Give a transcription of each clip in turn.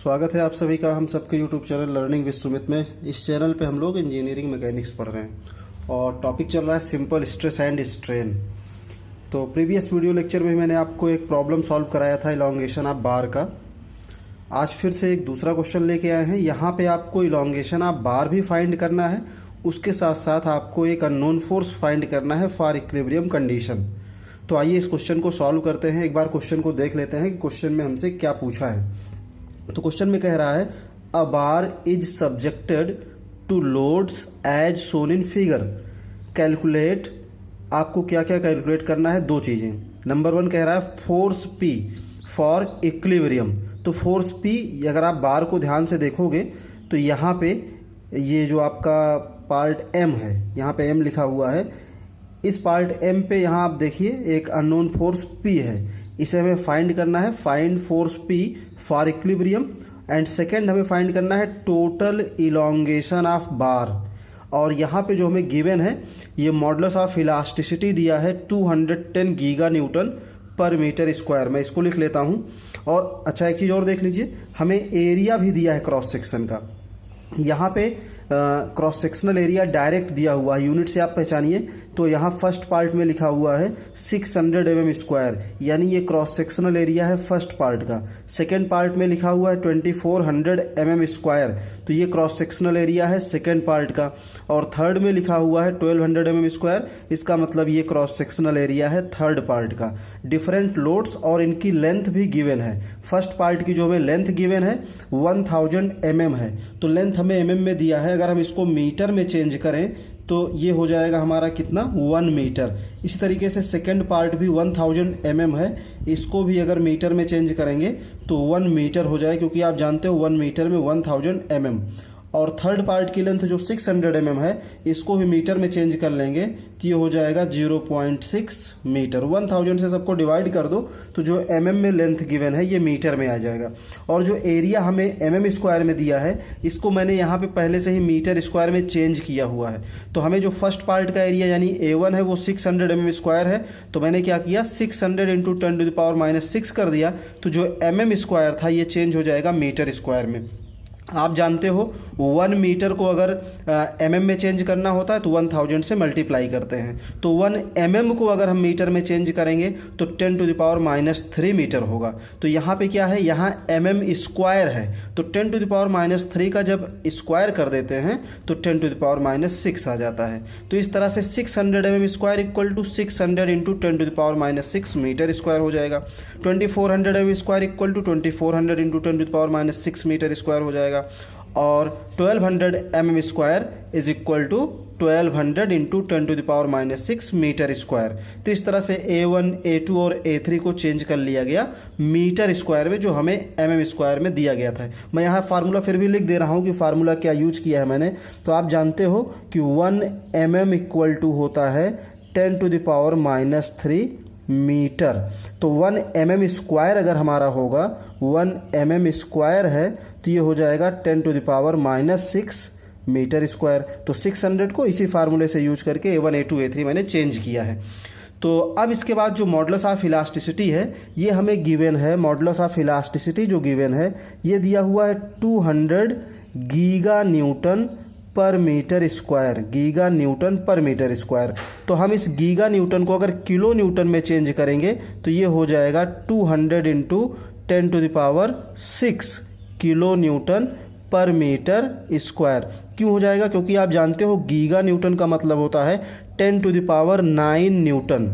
स्वागत है आप सभी का हम सबके YouTube channel learning with Sumit में। इस चैनल पे हम लोग इंजीनियरिंग मैकेनिक्स पढ़ रहे हैं और टॉपिक चल रहा है सिंपल स्ट्रेस एंड स्ट्रेन। तो प्रीवियस वीडियो लेक्चर में मैंने आपको एक प्रॉब्लम सॉल्व कराया था इलॉन्गेशन ऑफ बार का। आज फिर से एक दूसरा क्वेश्चन लेके आए हैं। यहाँ पे आपको इलॉन्गेशन ऑफ बार भी फाइंड करना है, उसके साथ साथ आपको एक अननोन फोर्स फाइंड करना है फॉर इक्विलिब्रियम कंडीशन। तो आइए इस क्वेश्चन को सॉल्व करते हैं। एक बार क्वेश्चन को देख लेते हैं कि क्वेश्चन में हमसे क्या पूछा है। तो क्वेश्चन में कह रहा है a bar is subjected to loads as shown in figure. Calculate, आपको क्या क्या कैलकुलेट करना है? दो चीजें। नंबर वन कह रहा है फोर्स पी फॉर इक्विलिब्रियम। तो फोर्स पी, अगर आप बार को ध्यान से देखोगे तो यहाँ पे ये जो आपका पार्ट एम है, यहाँ पे एम लिखा हुआ है। इस पार्ट एम पे यहाँ आप देखिए एक अननोन फोर्स पी है, इसे हमें फाइंड करना है। Find force P for equilibrium. And second हमें फाइंड करना है टोटल इलॉन्गेशन ऑफ बार। और यहाँ पे जो हमें गिवन है ये मॉडुलस ऑफ इलास्टिसिटी दिया है 210 गीगा न्यूटन पर मीटर स्क्वायर। मैं इसको लिख लेता हूँ। और अच्छा एक चीज़ और देख लीजिए, हमें एरिया भी दिया है क्रॉस सेक्शन का। यहाँ पे क्रॉस सेक्शनल एरिया डायरेक्ट दिया हुआ है, यूनिट से आप पहचानिए। तो यहाँ फर्स्ट पार्ट में लिखा हुआ है 600 mm स्क्वायर, यानी ये क्रॉस सेक्शनल एरिया है फर्स्ट पार्ट का। सेकेंड पार्ट में लिखा हुआ है 2400 mm स्क्वायर, तो ये क्रॉस सेक्शनल एरिया है सेकेंड पार्ट का। और थर्ड में लिखा हुआ है 1200 mm स्क्वायर, इसका मतलब ये क्रॉस सेक्शनल एरिया है थर्ड पार्ट का। डिफरेंट लोड्स और इनकी लेंथ भी गिवन है। फर्स्ट पार्ट की जो हमें लेंथ गिवन है 1000 mm है, तो लेंथ हमें mm में दिया है। अगर हम इसको मीटर में चेंज करें तो ये हो जाएगा हमारा कितना, 1 मीटर। इसी तरीके से सेकेंड पार्ट भी 1000 mm है, इसको भी अगर मीटर में चेंज करेंगे तो 1 मीटर हो जाए, क्योंकि आप जानते हो 1 मीटर में 1000 mm। और थर्ड पार्ट की लेंथ जो 600 mm है, इसको भी मीटर में चेंज कर लेंगे तो ये हो जाएगा 0.6 मीटर। 1000 से सबको डिवाइड कर दो तो जो mm में लेंथ गिवन है ये मीटर में आ जाएगा। और जो एरिया हमें mm स्क्वायर में दिया है, इसको मैंने यहाँ पे पहले से ही मीटर स्क्वायर में चेंज किया हुआ है। तो हमें जो फर्स्ट पार्ट का एरिया यानी A1 है वो 600 mm स्क्वायर है, तो मैंने क्या किया 600 इंटू 10⁻⁻6 कर दिया। तो जो mm स्क्वायर था ये चेंज हो जाएगा मीटर स्क्वायर में। आप जानते हो 1 मीटर को अगर mm में चेंज करना होता है तो 1000 से मल्टीप्लाई करते हैं। तो 1 mm को अगर हम मीटर में चेंज करेंगे तो 10⁻³ मीटर होगा। तो यहाँ पे क्या है, यहाँ mm स्क्वायर है, तो 10⁻³ का जब स्क्वायर कर देते हैं तो 10⁻6 आ जाता है। तो इस तरह से 600 mm square equal to 600 into 10⁻6 metre square हो जाएगा। 2400 mm square equal to 2400 into 10⁻6 metre square हो जाएगा। और 1200 mm square is equal to 1200 into 10⁻6 metre square. तो इस तरह से A1, A2 और A3 को चेंज कर लिया गया मीटर स्क्वायर में, जो हमें mm स्क्वायर में दिया गया था। मैं यहाँ फार्मूला फिर भी लिख दे रहा हूँ कि फार्मूला क्या यूज किया है मैंने। तो आप जानते हो कि 1 mm इक्वल टू होता है 10⁻³ मीटर। तो 1 mm स्क्वायर अगर हमारा होगा, 1 mm स्क्वायर है तो ये हो जाएगा 10⁻6 मीटर स्क्वायर। तो 600 को इसी फार्मूले से यूज करके A1, A2, A3 मैंने चेंज किया है। तो अब इसके बाद जो मॉडुलस ऑफ इलास्टिसिटी है ये हमें गिवन है। मॉडुलस ऑफ इलास्टिसिटी जो गिवन है ये दिया हुआ है 200 गीगा न्यूटन पर मीटर स्क्वायर। गीगा न्यूटन पर मीटर स्क्वायर। तो हम इस गीगा न्यूटन को अगर किलो न्यूटन में चेंज करेंगे तो ये हो जाएगा 200 इंटू 10⁻6 किलो न्यूटन पर मीटर स्क्वायर। क्यों हो जाएगा? क्योंकि आप जानते हो गीगा न्यूटन का मतलब होता है 10⁹ न्यूटन।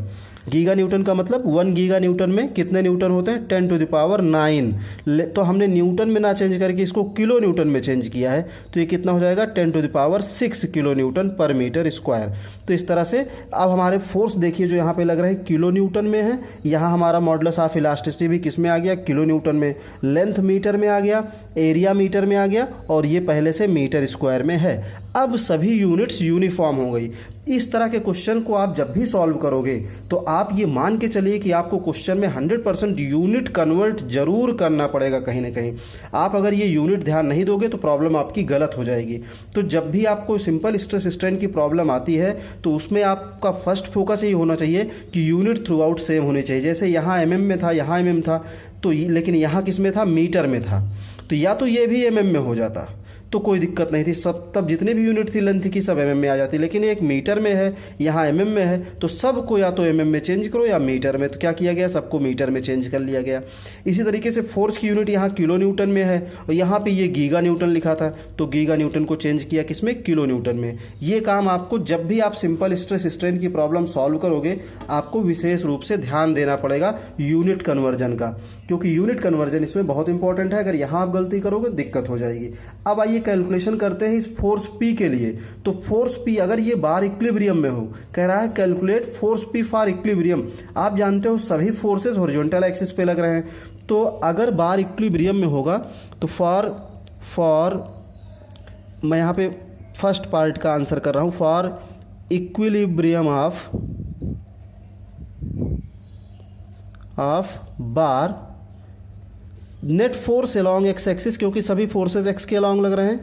गीगा न्यूटन का मतलब 1 गीगा न्यूटन में कितने न्यूटन होते हैं? 10⁹। तो हमने न्यूटन में ना चेंज करके इसको किलो न्यूटन में चेंज किया है, तो ये कितना हो जाएगा 10⁶ किलो न्यूटन पर मीटर स्क्वायर। तो इस तरह से अब हमारे फोर्स देखिए जो यहाँ पे लग रहा है किलो न्यूटन में है। यहाँ हमारा मॉडुलस ऑफ इलास्टिसिटी भी किस में आ गया? किलो न्यूटन में। लेंथ मीटर में आ गया, एरिया मीटर में आ गया, और ये पहले से मीटर स्क्वायर में है। अब सभी यूनिट्स यूनिफॉर्म हो गई। इस तरह के क्वेश्चन को आप जब भी सॉल्व करोगे तो आप ये मान के चलिए कि आपको क्वेश्चन में 100% यूनिट कन्वर्ट जरूर करना पड़ेगा कहीं ना कहीं। आप अगर ये यूनिट ध्यान नहीं दोगे तो प्रॉब्लम आपकी गलत हो जाएगी। तो जब भी आपको सिंपल स्ट्रेस स्ट्रेन की प्रॉब्लम आती है तो उसमें आपका फर्स्ट फोकस ये होना चाहिए कि यूनिट थ्रू आउट सेम होनी चाहिए। जैसे यहाँ mm में था, यहाँ mm था, तो लेकिन यहाँ किस में था, मीटर में था, तो या तो ये भी एमएम में हो जाता तो कोई दिक्कत नहीं थी, सब तब जितने भी यूनिट थी लेंथ की सब एमएम में आ जाती, लेकिन एक मीटर में है, यहाँ एमएम में है, तो सबको या तो एमएम में चेंज करो या मीटर में, तो क्या किया गया, सबको मीटर में चेंज कर लिया गया। इसी तरीके से फोर्स की यूनिट यहाँ किलो न्यूटन में है और यहाँ पे ये गीगा न्यूटन लिखा था, तो गीगा न्यूटन को चेंज किया किसमें, किलो न्यूटन में। ये काम आपको जब भी आप सिंपल स्ट्रेस स्ट्रेन की प्रॉब्लम सॉल्व करोगे आपको विशेष रूप से ध्यान देना पड़ेगा यूनिट कन्वर्जन का, क्योंकि यूनिट कन्वर्जन इसमें बहुत इंपॉर्टेंट है। अगर यहाँ आप गलती करोगे दिक्कत हो जाएगी। अब आइए कैलकुलेशन करते हैं इस फोर्स पी के लिए। तो फोर्स पी अगर ये बार इक्विलिब्रियम में हो, कह रहा है calculate force P for equilibrium. आप जानते हो सभी फोर्सेस हॉरिजॉन्टल एक्सिस पे लग रहे हैं, तो अगर बार इक्विलिब्रियम में होगा तो फॉर मैं यहाँ पे फर्स्ट पार्ट का आंसर कर रहा हूँ, for equilibrium of bar net force along x axis, क्योंकि सभी फोर्सेस एक्स के अलोंग लग रहे हैं,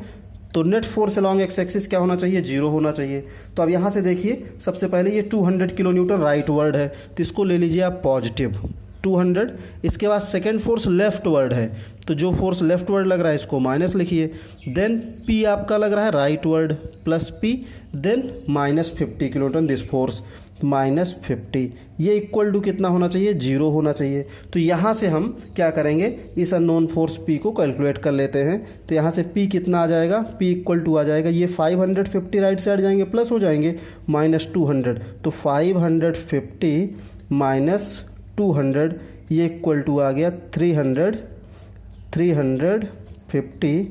तो net force along x axis क्या होना चाहिए, 0 होना चाहिए। तो अब यहाँ से देखिए सबसे पहले ये 200 किलो न्यूटन राइट वर्ड है, तो इसको ले लीजिए आप पॉजिटिव 200। इसके बाद सेकेंड फोर्स लेफ्ट वर्ड है, तो जो फोर्स लेफ्ट वर्ड लग रहा है इसको माइनस लिखिए। देन पी आपका लग रहा है rightward plus P, then -50 kilo newton this force -50, ये इक्वल टू कितना होना चाहिए, 0 होना चाहिए। तो यहाँ से हम क्या करेंगे, इस अननोन फोर्स P को कैलकुलेट कर लेते हैं। तो यहाँ से P कितना आ जाएगा, P इक्वल टू आ जाएगा, ये 550 राइट साइड जाएंगे प्लस हो जाएंगे -200, तो 550 -200 ये इक्वल टू आ गया 350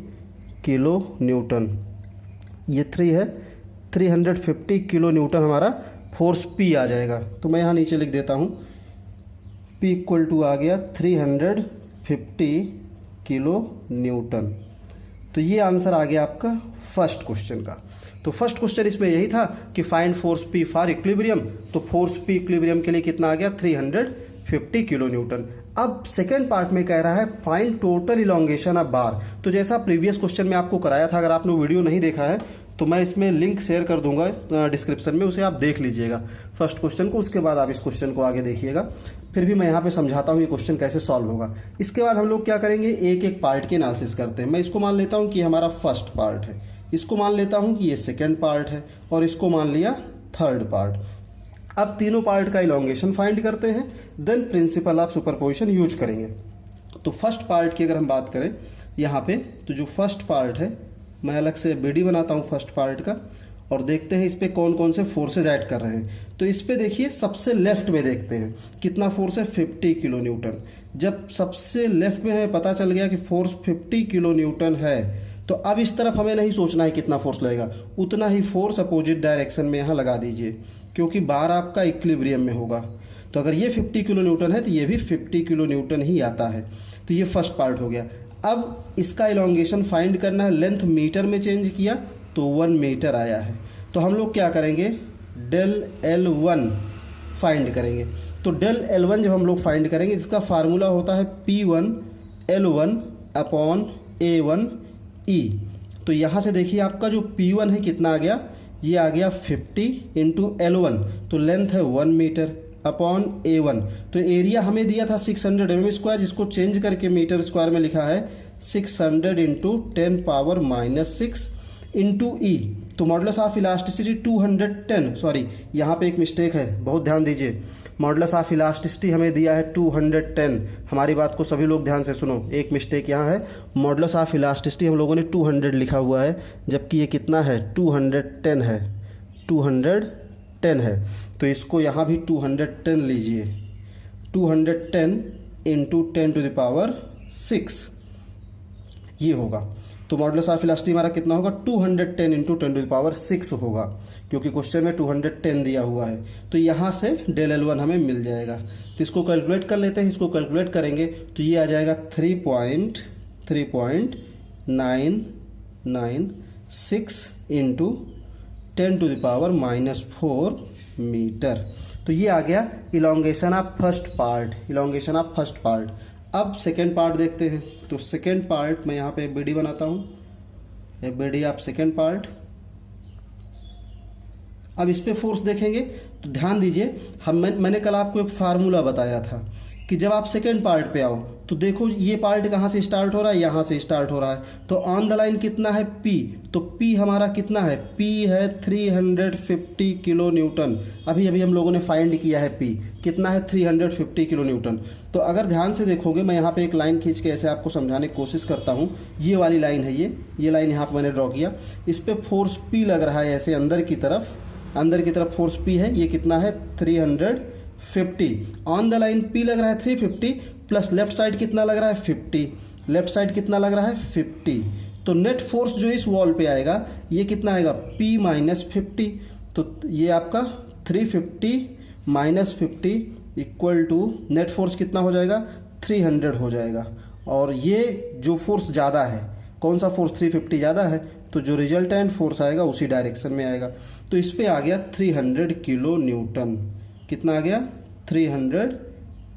किलो न्यूटन। ये 3 है, 350 किलो न्यूटन हमारा फोर्स P आ जाएगा। तो मैं यहाँ नीचे लिख देता हूँ P इक्वल टू आ गया 350 किलो न्यूटन। तो ये आंसर आ गया आपका फर्स्ट क्वेश्चन का। तो फर्स्ट क्वेश्चन इसमें यही था कि find force P for equilibrium, तो फोर्स P इक्विलिब्रियम के लिए कितना आ गया, 350 किलो न्यूटन। अब सेकेंड पार्ट में कह रहा है फाइंड टोटल इलोंगेशन ऑफ बार। तो जैसा प्रीवियस क्वेश्चन में आपको कराया था, अगर आपने वीडियो नहीं देखा है तो मैं इसमें लिंक शेयर कर दूंगा डिस्क्रिप्शन में, उसे आप देख लीजिएगा फर्स्ट क्वेश्चन को, उसके बाद आप इस क्वेश्चन को आगे देखिएगा। फिर भी मैं यहाँ पे समझाता हूँ ये क्वेश्चन कैसे सॉल्व होगा। इसके बाद हम लोग क्या करेंगे, एक एक पार्ट की एनालिसिस करते हैं। मैं इसको मान लेता हूँ कि हमारा फर्स्ट पार्ट है, इसको मान लेता हूँ कि ये सेकेंड पार्ट है, और इसको मान लिया थर्ड पार्ट। अब तीनों पार्ट का इलोंगेशन फाइंड करते हैं, then principle of superposition use करेंगे। तो फर्स्ट पार्ट की अगर हम बात करें यहाँ पे, तो जो फर्स्ट पार्ट है मैं अलग से BD बनाता हूँ फर्स्ट पार्ट का, और देखते हैं इस पे कौन कौन से फोर्सेज ऐड कर रहे हैं। तो इस पे देखिए सबसे लेफ्ट में देखते हैं कितना फोर्स है, 50 किलो न्यूटन। जब सबसे लेफ्ट में हमें पता चल गया कि फोर्स 50 किलो न्यूटन है, तो अब इस तरफ हमें नहीं सोचना है कितना फोर्स लगेगा, उतना ही फोर्स अपोजिट डायरेक्शन में यहाँ लगा दीजिए, क्योंकि बार आपका इक्विलिब्रियम में होगा। तो अगर ये 50 किलो न्यूटन है तो ये भी 50 किलो न्यूटन ही आता है। तो ये फर्स्ट पार्ट हो गया। अब इसका इलोंगेशन फाइंड करना है, लेंथ मीटर में चेंज किया तो 1 मीटर आया है। तो हम लोग क्या करेंगे, डेल L1 फाइंड करेंगे। तो डेल L1 जब हम लोग फाइंड करेंगे, इसका फार्मूला होता है P1 L1 upon A1 E। तो यहाँ से देखिए आपका जो P1 है कितना आ गया, ये आ गया 50 इंटू L1, तो लेंथ है 1 मीटर अपॉन A1। तो एरिया हमें दिया था 600 mm², जिसको चेंज करके मीटर स्क्वायर में लिखा है 600 इंटू 10⁻⁻6 इंटू E। तो मॉडुलस ऑफ इलास्टिसिटी 210, सॉरी यहाँ पे एक मिस्टेक है, बहुत ध्यान दीजिए। मॉडुलस ऑफ इलास्टिसिटी हमें दिया है 210, हमारी बात को सभी लोग ध्यान से सुनो, एक मिस्टेक यहाँ है। मॉडुलस ऑफ इलास्टिसिटी हम लोगों ने 200 लिखा हुआ है, जबकि ये कितना है, 210 है, 210 है। तो इसको यहाँ भी 210 लीजिए, 210 इंटू 10⁻6 ये होगा। तो मॉडुलस ऑफ इलास्टिसिटी हमारा कितना होगा, 210 इंटू 10⁻6 होगा, क्योंकि क्वेश्चन में 210 दिया हुआ है। तो यहाँ से डेल L1 हमें मिल जाएगा। तो इसको कैलकुलेट कर लेते हैं। इसको कैलकुलेट करेंगे तो ये आ जाएगा 3.996 इंटू 10⁻⁻4 मीटर। तो ये आ गया elongation of first part, elongation of first part. अब सेकेंड पार्ट देखते हैं। तो सेकेंड पार्ट मैं यहाँ पे BD बनाता हूँ, BD ऑफ सेकेंड पार्ट। अब इस पे फोर्स देखेंगे तो ध्यान दीजिए, मैंने कल आपको एक फार्मूला बताया था कि जब आप सेकेंड पार्ट पे आओ तो देखो ये पार्ट कहाँ से स्टार्ट हो रहा है, यहाँ से स्टार्ट हो रहा है। तो ऑन द लाइन कितना है P, तो P हमारा कितना है, P है 350 किलो न्यूटन। अभी अभी हम लोगों ने फाइंड किया है P कितना है, 350 किलो न्यूटन। तो अगर ध्यान से देखोगे, मैं यहाँ पे एक लाइन खींच के ऐसे आपको समझाने की कोशिश करता हूँ। ये वाली लाइन है, ये लाइन यहाँ पे मैंने ड्रॉ किया। इस पे फोर्स P लग रहा है ऐसे अंदर की तरफ फोर्स P है। ये कितना है 350। ऑन द लाइन P लग रहा है 350 प्लस लेफ्ट साइड कितना लग रहा है 50। लेफ्ट साइड कितना लग रहा है 50। तो नेट फोर्स जो इस वॉल पे आएगा ये कितना आएगा, P माइनस 50। तो ये आपका 350 minus 50 equal to net force कितना हो जाएगा, 300 हो जाएगा। और ये जो फोर्स ज़्यादा है, कौन सा फोर्स, 350 ज़्यादा है, तो जो रिजल्टेंट फोर्स आएगा उसी डायरेक्शन में आएगा। तो इस पे आ गया 300 किलो न्यूटन। कितना आ गया, 300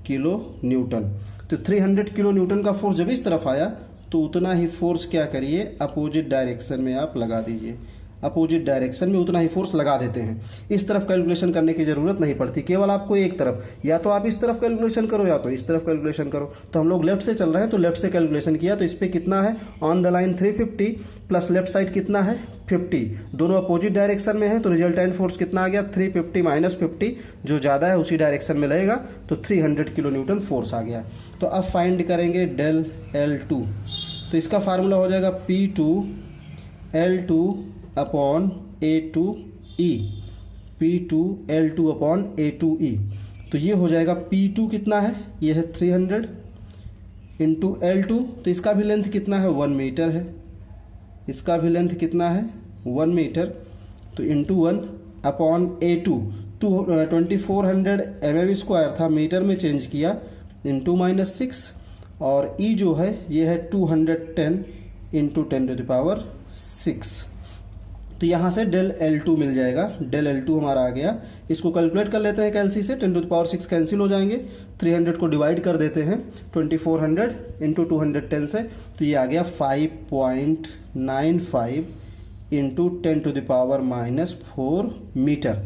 किलो न्यूटन। तो 300 किलो न्यूटन का फोर्स जब इस तरफ आया तो उतना ही फोर्स क्या करिए, अपोजिट डायरेक्शन में आप लगा दीजिए। अपोजिट डायरेक्शन में उतना ही फोर्स लगा देते हैं। इस तरफ कैलकुलेशन करने की ज़रूरत नहीं पड़ती, केवल आपको एक तरफ, या तो आप इस तरफ कैलकुलेशन करो या तो इस तरफ कैलकुलेशन करो। तो हम लोग लेफ्ट से चल रहे हैं तो लेफ्ट से कैलकुलेशन किया। तो इस पर कितना है, on the line 350 plus left side कितना है 50, दोनों अपोजिट डायरेक्शन में है। तो रिजल्टेंट फोर्स कितना आ गया, 350 माइनस 50, जो ज़्यादा है उसी डायरेक्शन में लगेगा। तो 300 किलो न्यूटन फोर्स आ गया। तो अब फाइंड करेंगे डेल L2। तो इसका फार्मूला हो जाएगा P2 L2 upon A2E, P2 L2 upon A2E। तो ये हो जाएगा P2 कितना है, ये है 300 इंटू L2। तो इसका भी लेंथ कितना है, 1 मीटर है। इसका भी लेंथ कितना है, 1 मीटर। तो into 1 upon A2, 2400 mm square था, मीटर में चेंज किया, इंटू माइनस 6। और E जो है ये है 210 इंटू 10⁻6। तो यहाँ से डेल L2 मिल जाएगा। डेल L2 हमारा आ गया। इसको कैलकुलेट कर लेते हैं कैलसी से, 10⁻6 कैंसिल हो जाएंगे। 300 को डिवाइड कर देते हैं 2400 इंटू 210 से, तो ये आ गया 5.95 इंटू 10⁻⁻4 मीटर।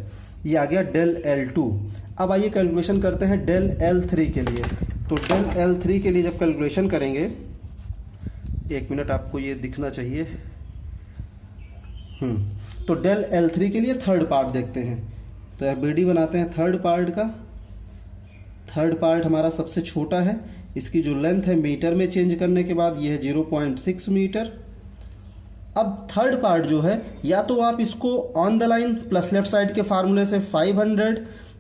ये आ गया डेल L2। अब आइए कैलकुलेशन करते हैं डेल L3 के लिए। तो डेल L3 के लिए जब कैलकुलेशन करेंगे, 1 मिनट आपको ये दिखना चाहिए। तो डेल L3 के लिए थर्ड पार्ट देखते हैं। तो FBD बनाते हैं थर्ड पार्ट का। थर्ड पार्ट हमारा सबसे छोटा है, इसकी जो लेंथ है मीटर में चेंज करने के बाद ये है 0.6 मीटर। अब थर्ड पार्ट जो है, या तो आप इसको on the line plus left side के फार्मूले से 500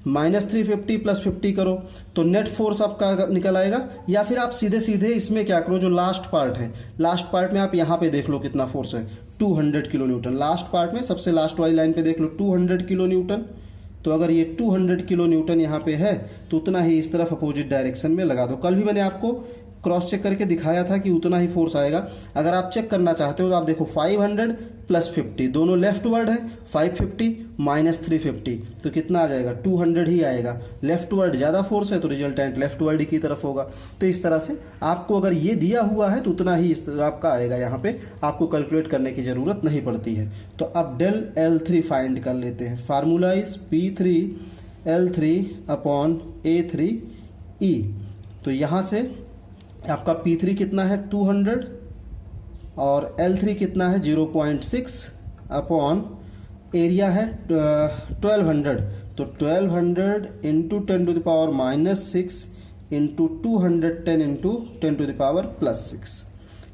माइनस 350 प्लस 50 करो तो नेट फोर्स आपका निकल आएगा, या फिर आप सीधे सीधे इसमें क्या करो, जो लास्ट पार्ट है, लास्ट पार्ट में आप यहाँ पे देख लो कितना फोर्स है, 200 किलो न्यूटन। लास्ट पार्ट में सबसे लास्ट वाली लाइन पे देख लो 200 किलो न्यूटन। तो अगर ये 200 किलो न्यूटन यहाँ पे है तो उतना ही इस तरफ अपोजिट डायरेक्शन में लगा दो। कल भी मैंने आपको क्रॉस चेक करके दिखाया था कि उतना ही फोर्स आएगा। अगर आप चेक करना चाहते हो तो आप देखो 500 प्लस 50, दोनों लेफ्ट वर्ड है, 550 माइनस 350, तो कितना आ जाएगा, 200 ही आएगा। लेफ्ट वर्ड ज़्यादा फोर्स है तो रिजल्टेंट लेफ्ट वर्ड की तरफ होगा। तो इस तरह से आपको अगर ये दिया हुआ है तो उतना ही इस तरह आपका आएगा, यहाँ पे आपको कैलकुलेट करने की ज़रूरत नहीं पड़ती है। तो अब डेल L3 फाइंड कर लेते हैं। Formula is P3 L3 upon A3E। तो यहाँ से आपका P3 कितना है 200 और L3 कितना है 0.6 अपॉन एरिया है 1200। तो 1200 इंटू 10⁻⁻6 इंटू 210 इंटू 10⁻+6।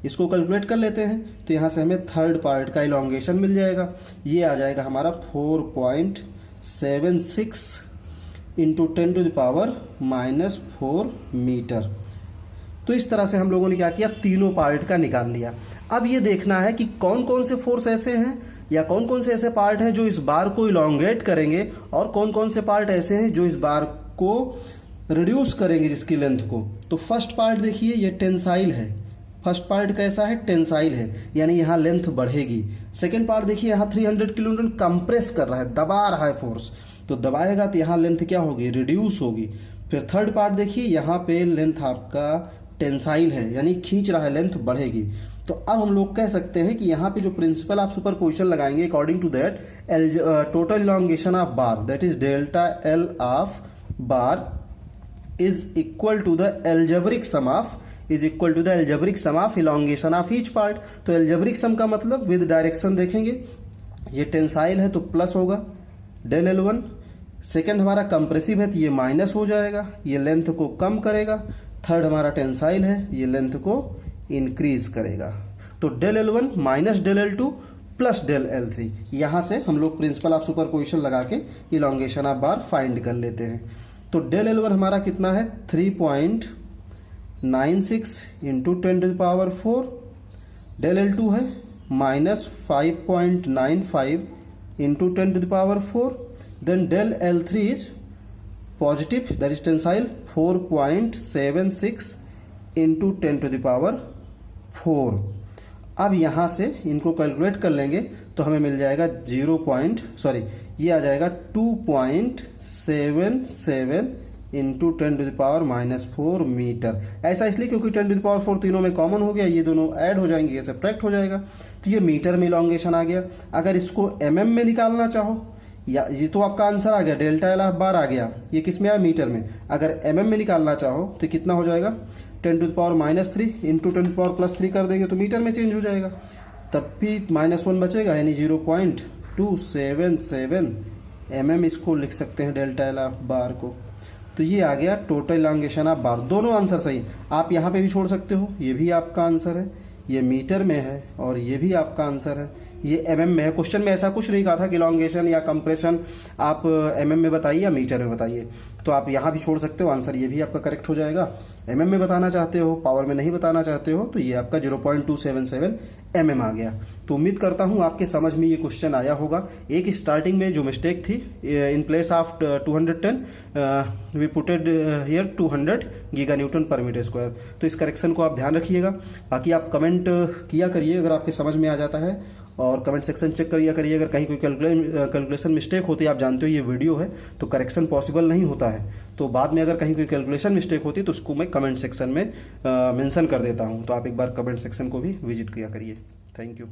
इसको कैलकुलेट कर लेते हैं। तो यहाँ से हमें थर्ड पार्ट का इलॉन्गेशन मिल जाएगा। ये आ जाएगा हमारा 4.76 इंटू 10⁻⁻4 मीटर। तो इस तरह से हम लोगों ने क्या किया, तीनों पार्ट का निकाल लिया। अब ये देखना है कि कौन कौन से फोर्स ऐसे हैं या कौन कौन से ऐसे पार्ट हैं जो इस बार को इलॉन्गेट करेंगे, और कौन कौन से पार्ट ऐसे हैं जो इस बार को रिड्यूस करेंगे जिसकी लेंथ को। तो फर्स्ट पार्ट देखिए, ये टेंसाइल है। फर्स्ट पार्ट कैसा है, टेंसाइल है, यानी यहाँ लेंथ बढ़ेगी। सेकेंड पार्ट देखिए, यहाँ 300 किलो न्यूटन कंप्रेस कर रहा है, दबा रहा है फोर्स, तो दबाएगा तो यहाँ लेंथ क्या होगी, रिड्यूस होगी। फिर थर्ड पार्ट देखिए, यहाँ पे लेंथ आपका टेंसाइल है, यानी खींच रहा है, लेंथ बढ़ेगी। तो अब हम लोग कह सकते हैं कि यहाँ पे जो प्रिंसिपल आप सुपरपोजिशन लगाएंगे, according to that total elongation of bar, that is delta L of bar is equal to the algebraic sum of is equal to the algebraic sum of elongation of each part. तो algebraic sum का मतलब with direction देखेंगे, ये tensile है तो plus होगा del L1। Second हमारा compressive है तो ये माइनस हो जाएगा, ये लेंथ को कम करेगा। थर्ड हमारा टेंसाइल है, ये लेंथ को इंक्रीज करेगा। तो del L1 minus del L2 plus del L3, यहां से हम लोग प्रिंसिपल ऑफ सुपरपोजिशन लगा के इलोंगेशन ऑफ बार फाइंड कर लेते हैं। तो डेल L1 हमारा कितना है 3.96 इंटू 10⁴। डेल L2 है minus 5.95 into 10⁴। Then del L3 is positive, that is tensile 4.76 into 10⁴। अब यहां से इनको कैलकुलेट कर लेंगे तो हमें मिल जाएगा ये आ जाएगा 2.77 इंटू 10⁻⁴ मीटर। ऐसा इसलिए क्योंकि 10⁴ तीनों में कॉमन हो गया, ये दोनों ऐड हो जाएंगे, ये सब्ट्रैक्ट हो जाएगा, तो ये मीटर में इलोंगेशन आ गया। अगर इसको mm में निकालना चाहो, या ये तो आपका आंसर आ गया, डेल्टा L ऑफ बार आ गया, ये किस में आया मीटर में। अगर mm में निकालना चाहो तो कितना हो जाएगा 10⁻³ इंटू 10⁻+3 कर देंगे तो मीटर में चेंज हो जाएगा, तब भी -1 बचेगा, यानी 0.277 mm इसको लिख सकते हैं डेल्टा L ऑफ बार को। तो ये आ गया टोटल इलोंगेशन ऑफ बार। दोनों आंसर सही, आप यहाँ पे भी छोड़ सकते हो, ये भी आपका आंसर है, ये मीटर में है और ये भी आपका आंसर है, ये mm में है। क्वेश्चन में ऐसा कुछ नहीं कहा था कि इलोंगेशन या कंप्रेशन आप mm में बताइए या मीटर में बताइए, तो आप यहाँ भी छोड़ सकते हो, आंसर ये भी आपका करेक्ट हो जाएगा। mm में बताना चाहते हो, पावर में नहीं बताना चाहते हो, तो ये आपका 0.277 mm आ गया। तो उम्मीद करता हूँ आपके समझ में ये क्वेश्चन आया होगा। एक स्टार्टिंग में जो मिस्टेक थी, in place of 210 we putted here 200 giganewton per metre square, तो इस करेक्शन को आप ध्यान रखिएगा। बाकी आप कमेंट किया करिए अगर आपके समझ में आ जाता है, और कमेंट सेक्शन चेक करिए अगर कहीं कोई कैलकुलेशन मिस्टेक होती है। आप जानते हो ये वीडियो है तो करेक्शन पॉसिबल नहीं होता है, तो बाद में अगर कहीं कोई कैलकुलेशन मिस्टेक होती है तो उसको मैं कमेंट सेक्शन में मेंशन कर देता हूं, तो आप एक बार कमेंट सेक्शन को भी विजिट किया करिए। Thank you.